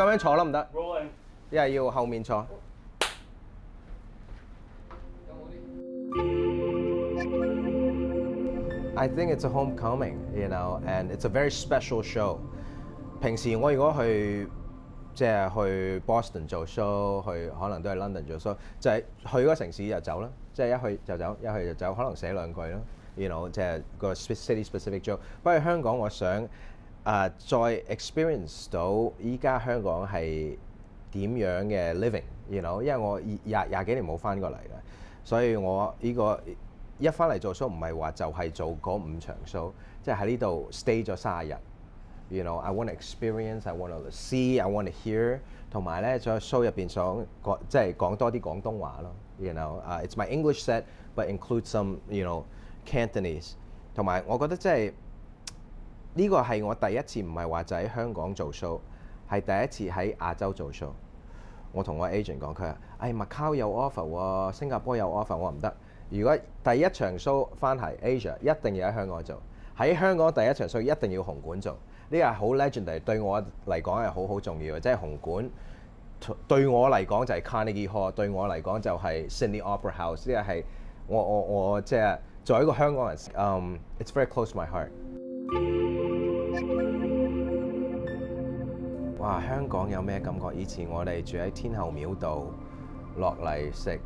樣坐得唔得？ Rolling 一係要後面坐。I think it's a homecoming, you know, and it's a very special show. 平時我如果去即係去 Boston 做 show，去可能都係 London 做 show，就係去嗰個城市就走啦，即係一去就走，一去就走，可能寫兩句咯，you know，即係個 city specific joke。不過香港，我想再 experience 到依家香港係點樣嘅 living，you know，因為我廿幾年冇翻過嚟嘅，所以我呢個一翻嚟做 show 唔係話就係做嗰5場 show，即係喺呢度 stay 咗30日。You know, I want to experience, I want to see, I want to hear， 同埋咧在 show 入邊想講即係講多啲廣東話咯。You know, it's my English set, but include some, you know, Cantonese。同埋我覺得即係呢個係我第一次唔係話就喺香港做 show， 係第一次喺亞洲做 show。我同我 agent 講，佢話：Macau 有 offer 喎，新加坡有 offer， 我唔得。如果第一場 show 翻係 Asia， 一定要喺香港做。喺香港第一場 show 一定要紅館做。呢個係好 legendary， 對我嚟講係好重要嘅，即係紅館對我嚟講就係 Carnegie Hall， 對我嚟講就係 Sydney Opera House。呢個係我即係作為一個香港人，it's very close to my heart。哇！香港有咩感覺？以前我哋住喺天后廟道落嚟食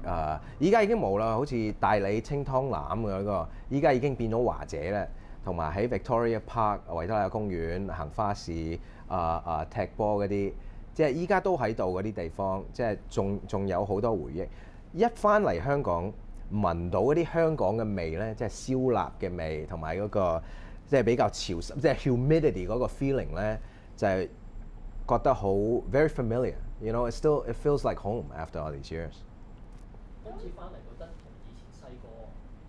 依家已經冇啦，好似大理清湯腩嗰個，依家已經變咗華姐啦。同埋喺 Victoria Park 維多利亞公園行花市踢波嗰啲，即係依家都喺度嗰啲地方，即係仲有好多回憶。一翻嚟香港聞到嗰啲香港嘅味咧，即係燒臘嘅味，同埋嗰個即係比較潮濕，即係 humidity 嗰個 feeling 咧，就係覺得好 very familiar。You know, it feels like home after all these years。今次翻嚟覺得同以前細個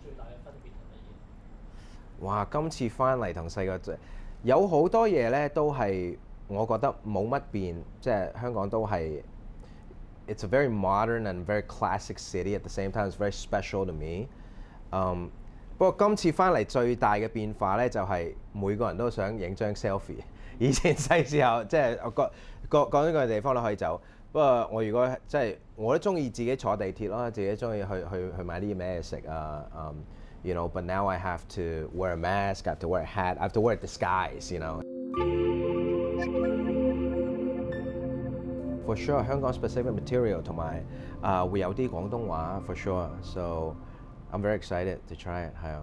最大嘅分別係乜嘢？哇！今次翻嚟同細個有好多嘢咧，都係我覺得冇乜變，即係香港都係。It's a very modern and very classic city. At the same time, it's very special to me。不過今次翻嚟最大嘅變化咧，就係每個人都想影張 selfie。以前細時候即係講呢個地方都可以走。不過我如果即係我都中意自己坐地鐵咯，自己中意去買啲咩食啊。You know, but now I have to wear a mask, I have to wear a hat, I have to wear a disguise, you know. For sure, 香港 specific material 同埋會有啲廣東話 for sure. So I'm very excited to try it。係啊，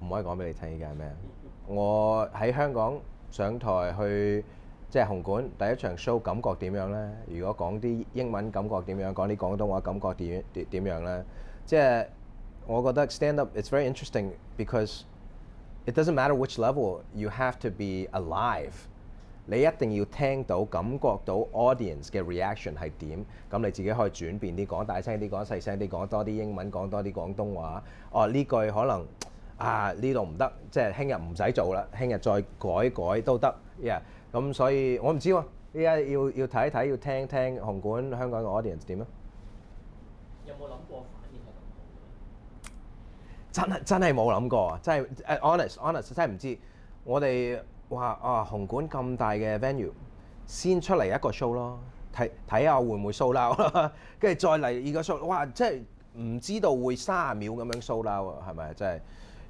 唔可以講俾你聽依家係咩？我喺香港上台去即係紅館第一場 show 感覺點樣咧？如果講啲英文感覺點樣？講啲廣東話感覺點樣咧？即係我覺得 stand up it's very interesting because it doesn't matter which level you have to be alive。你一定要聽到、感覺到 audience 嘅 reaction 係點，咁你自己可以轉變啲，講大聲啲、講細聲啲、講多啲英文、講多啲廣東話。哦，呢句可能呢度唔得，即係聽日唔使做啦，聽日再改都得。咁所以我唔知喎，依家要睇一睇，要聽聽紅館香港嘅 audience 點啊？有冇諗過反應係咁好？真係冇諗過啊！真係honest 真係唔知。我哋話紅館咁大嘅 venue， 先出嚟一個 show 咯，睇下會唔會 sold out 啦，跟住再嚟二個 show， 哇！即係唔知道會30秒咁樣 sold out 啊，係咪？真係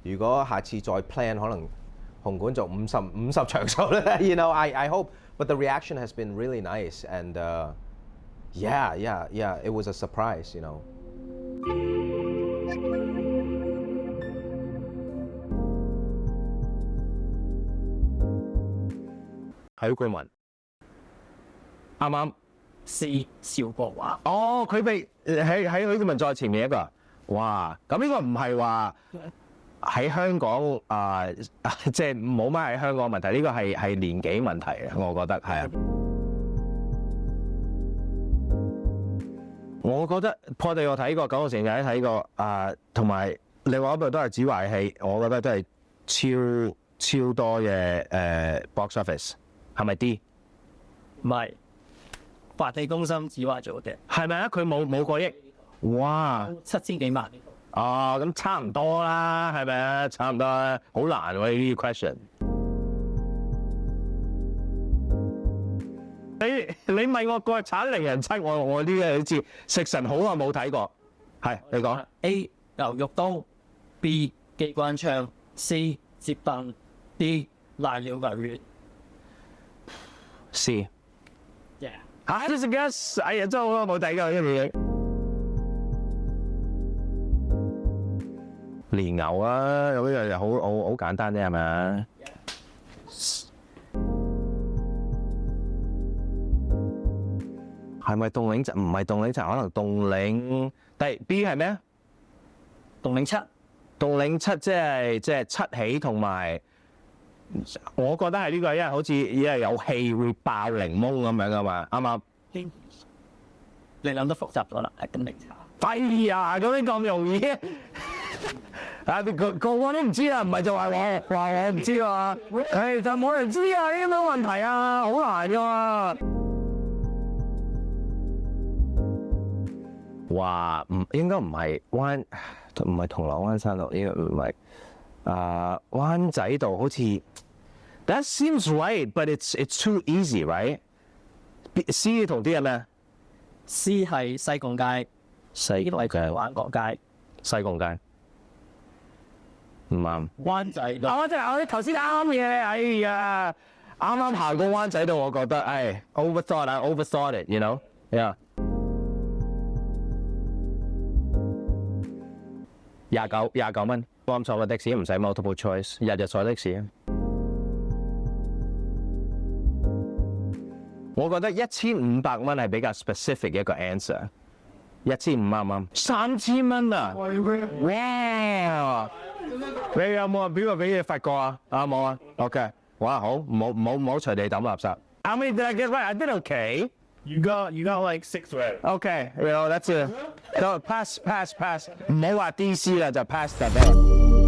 如果下次再 plan， 可能紅館做50場 show 咧。You know, I hope, but the reaction has been really nice and yeah, it was a surprise, you know。許冠文啱啱邵國華。哦，佢被喺許冠文再前面一個，哇！咁呢個唔係話喺香港即係冇乜喺香港問題，呢個係年紀問題啊，我覺得係啊。我覺得破地我睇過，九龍城仔睇過同埋另外一部都係子華戲，我覺得都係超多嘅box office。係咪 D？ 唔係，發氣攻心子華做嘅。係咪啊？佢冇過億，哇！7000幾萬。咁差唔多啦，係咪啊？差唔多啦，好難喎呢啲 question。你你問我國產零人七，我呢個好似食神好耐冇睇過。係你講 A 牛肉刀，B 機關槍，C 接棒，D 瀨尿牛血。 C。 Yeah。嚇！你食嘅，哎呀，真係好耐冇睇過呢個嘢。連牛啊，有啲嘢好簡單啫，係咪啊？係咪凍檸茶？唔係凍檸茶，可能凍檸。第 B 係咩啊？凍檸七。凍檸七即係七喜同埋，我覺得係呢個，因為好似因為有氣會爆檸檬咁樣噶嘛，啱唔啱？你諗得複雜咗啦，係凍檸茶。哎呀，咁樣咁容易啊！個個都唔知啊，唔係就話我唔知啊，誒就冇人知啊，呢啲冇問題啊，好難㗎嘛。話應該唔係灣，唔係銅鑼灣山路呢個唔係灣仔道好似。That seems right, but it's too easy, right? C 同 D 係咩 C 係西貢街，西呢個係嘅灣角街。西貢街，唔啱。灣仔道。我哋頭先啱嘅，哎呀，啱啱行過灣仔道，我覺得，唉 overthought it, you know? Yeah. 29蚊，啱坐個的士唔使 multiple choice，日日坐的士。我覺得1500蚊係比較 specific 嘅一個 answer。1500啱唔啱？3000蚊啊！哇！你有冇邊個俾你發覺啊？啊冇啊 ？OK， 哇好，唔好隨地抌垃圾。How many did I get right? I did okay. You got like 6 right. Okay, you know that's it. No, pass. 唔好話 DC 啦，就 pass 就得。